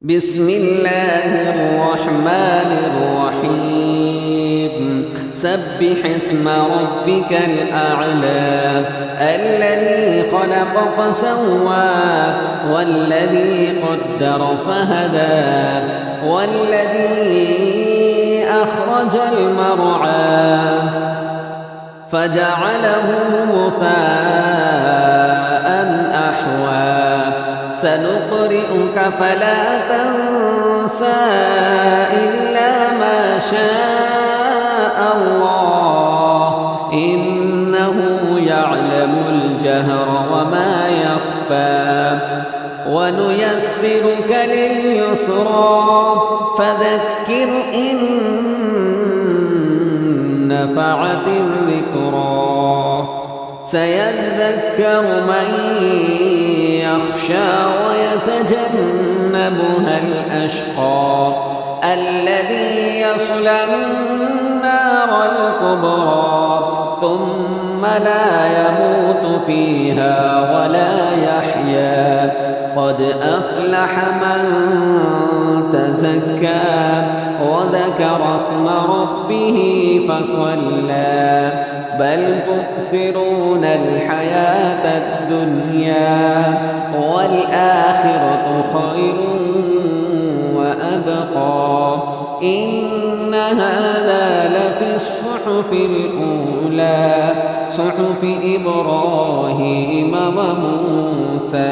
بسم الله الرحمن الرحيم سبح اسم ربك الأعلى الذي خلق فسوى والذي قدر فهدى والذي أخرج المرعى فجعله غثاء أحوى سنقرئك فلا تنسى إلا ما شاء الله إنه يعلم الجهر وما يخفى ونيسرك لليسرى فذكر إن نفعت الذكرى سيذكر من يخشى ويتجنبها الأشقى الذي يصلى النار الكبرى ثم لا يموت فيها ولا يحيا قد أفلح من تزكى وذكر اسم ربه فصلى بل تؤثرون الحياة الدنيا والآخرة خير وأبقى إن هذا لفي الصحف الأولى صحف إبراهيم وموسى.